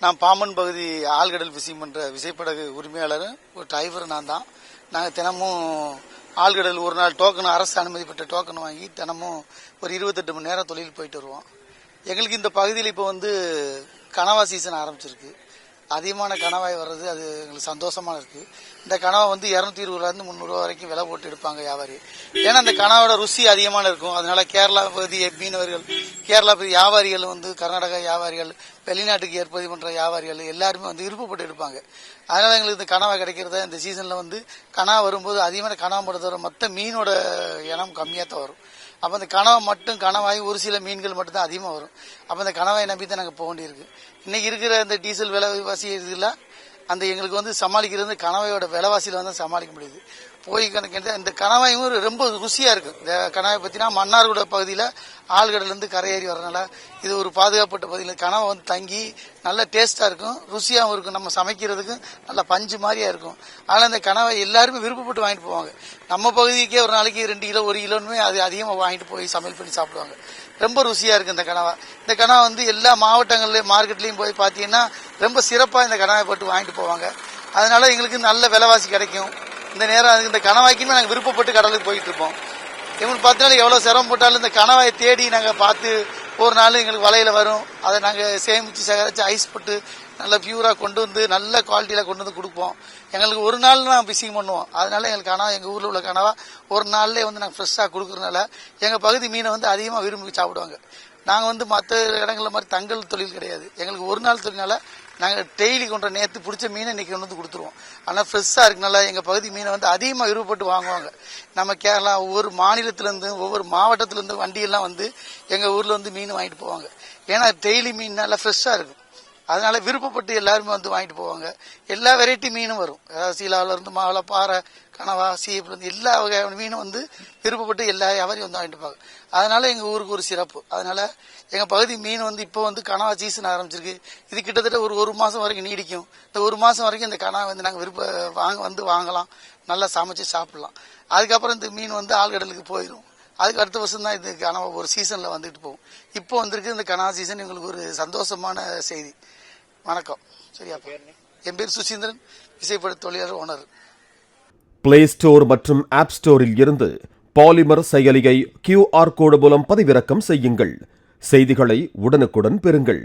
நான் பாம்பன் பகுதி ஆழ்கடல் ஃபிஷிங் பண்ணுற விசைப்படகு உரிமையாளரும் ஒரு டிரைவரும் நான் தான். நாங்கள் தினமும் ஆழ்கடல் ஒரு நாள் டோக்கன், அரசு அனுமதி பெற்ற டோக்கன் வாங்கி தினமும் ஒரு 28 மணி நேரம் தொழில் போயிட்டு வருவோம். எங்களுக்கு இந்த பகுதியில் இப்போ கனவா சீசன் ஆரம்பிச்சிருக்கு. அதிகமான கனவாய் வர்றது அது எங்களுக்கு சந்தோஷமாக இருக்குது. இந்த கனவா 220 300 வரைக்கும் விலை போட்டு எடுப்பாங்க வியாபாரி. ஏன்னா அந்த கனவோட ருசி அதிகமான இருக்கும். அதனால கேரளா பகுதி மீனவர்கள், கேரளா பகுதி வியாபாரிகள், கர்நாடகா வியாபாரிகள், வெளிநாட்டுக்கு ஏற்பதி பண்ணுற வியாபாரிகள் எல்லாருமே விருப்பப்பட்டு எடுப்பாங்க. அதனால எங்களுக்கு இந்த கனவா கிடைக்கிறத இந்த சீசனில் கனவா வரும்போது அதிகமான கனவா மட்டும் தவிர மற்ற மீனோட இனம் கம்மியாக தான் வரும். அப்போ அந்த கனவா மட்டும் கனவாய் ஒரு சில மீன்கள் மட்டும் தான் அதிகமாக வரும். அப்போ அந்த கனவாயை நம்பி தான் நாங்கள் போக வேண்டியிருக்கு. இன்னைக்கு இருக்கிற இந்த டீசல் விலைவாசி இதில் எங்களுக்கு சமாளிக்கிறது கனவாயோட விலைவாசியில் சமாளிக்க முடியுது. போய் கணக்கு இந்த கனவாயும் ரொம்ப ருசியாக இருக்கும். இந்த கனவாயை பார்த்தீங்கன்னா மன்னார்குட பகுதியில் ஆழ்கடலேருந்து கரையேறி வரனால இது ஒரு பாதுகாப்பட்ட பகுதியில் கனவா தங்கி நல்ல டேஸ்ட்டாக இருக்கும், ருசியாகவும் இருக்கும். நம்ம சமைக்கிறதுக்கு நல்ல பஞ்சு மாதிரியா இருக்கும். அதனால் இந்த கனவை எல்லாருமே விருப்பப்பட்டு வாங்கிட்டு போவாங்க. நம்ம பகுதிக்கே ஒரு நாளைக்கு 2 கிலோ 1 கிலோன்னு அது அதிகமாக வாங்கிட்டு போய் சமையல் பண்ணி சாப்பிடுவாங்க. ரொம்ப ருசியாக இருக்குது இந்த கனவா. இந்த கனவா எல்லா மாவட்டங்கள்லேயும் மார்க்கெட்லேயும் போய் பார்த்தீங்கன்னா ரொம்ப சிறப்பாக இந்த கனவை போட்டு வாங்கிட்டு போவாங்க. அதனால எங்களுக்கு நல்ல விலைவாசி கிடைக்கும். இந்த நேரம் இந்த கனவாய்க்குமே நாங்கள் விருப்பப்பட்டு கடலுக்கு போயிட்டு இருப்போம். எங்களுக்கு பார்த்தீங்கன்னா எவ்வளோ சிரமம் போட்டாலும் இந்த கனவாயை தேடி நாங்கள் பார்த்து ஒரு நாள் எங்களுக்கு வலையில் வரும். அதை நாங்கள் சேமித்து சேகரித்து ஐஸ் போட்டு நல்லா பியூராக கொண்டு நல்ல குவாலிட்டியில் கொண்டு கொடுப்போம். எங்களுக்கு ஒரு நாள் நான் ஃபிஷிங் பண்ணுவோம். அதனால எங்களுக்கு கனவா, எங்கள் ஊரில் உள்ள கனவா ஒரு நாள்லேயே நாங்கள் ஃப்ரெஷ்ஷாக கொடுக்குறதுனால எங்கள் பகுதி மீனை அதிகமாக விரும்பி சாப்பிடுவாங்க. நாங்கள் மற்ற இடங்களில் மாதிரி தங்கல் தொழில் கிடையாது. எங்களுக்கு ஒரு நாள் தொழில்னால நாங்கள் டெய்லி கொண்ட நேற்று பிடிச்ச மீனை இன்னைக்கு கொடுத்துருவோம். ஆனால் ஃப்ரெஷ்ஷாக இருக்குனால எங்கள் பகுதி மீனை அதிகமாக விருப்பப்பட்டு வாங்குவாங்க. நம்ம கேரளா ஒவ்வொரு மாநிலத்திலேருந்து ஒவ்வொரு மாவட்டத்திலேருந்து வண்டியெல்லாம் எங்கள் ஊரில் மீன் வாங்கிட்டு போவாங்க. ஏன்னா டெய்லி மீன் நல்லா ஃப்ரெஷ்ஷாக இருக்கும். அதனால விருப்பப்பட்டு எல்லாருமே வாங்கிட்டு போவாங்க. எல்லா வெரைட்டி மீனும் வரும். அதாவது சீலாவிலேருந்து மாவளை, பாறை, கனவா, சீப்புலேருந்து எல்லா வகையான மீனும் விருப்பப்பட்டு எல்லா வியாபாரியும் வாங்கிட்டு போவாங்க. அதனால எங்கள் ஊருக்கு ஒரு சிறப்பு. அதனால எங்கள் பகுதி மீன் இப்போ கனவா சீசன் ஆரம்பிச்சிருக்கு. இது கிட்டத்தட்ட ஒரு மாதம் வரைக்கும் நீடிக்கும். இந்த ஒரு மாதம் வரைக்கும் இந்த கனவா நாங்கள் வாங்கலாம், நல்லா சமைச்சு சாப்பிடலாம். அதுக்கப்புறம் இந்த மீன் ஆழ்கடலுக்கு போயிடும். அதுக்கு அடுத்த வருஷம் தான் இது கனவா ஒரு சீசனில் வந்துட்டு போகும். இப்போ இந்த கனவா சீசன் எங்களுக்கு ஒரு சந்தோஷமான செய்தி. வணக்கம். சரியா? என் பேர் சுசீந்திரன், விசைப்பட தொழிலாளர், ஓனர். பிளே ஸ்டோர் மற்றும் ஆப் ஸ்டோரில் இருந்து பாலிமர் செயலியை QR கோடு மூலம் பதிவிறக்கம் செய்யுங்கள். செய்திகளை உடனுக்குடன் பெறுங்கள்.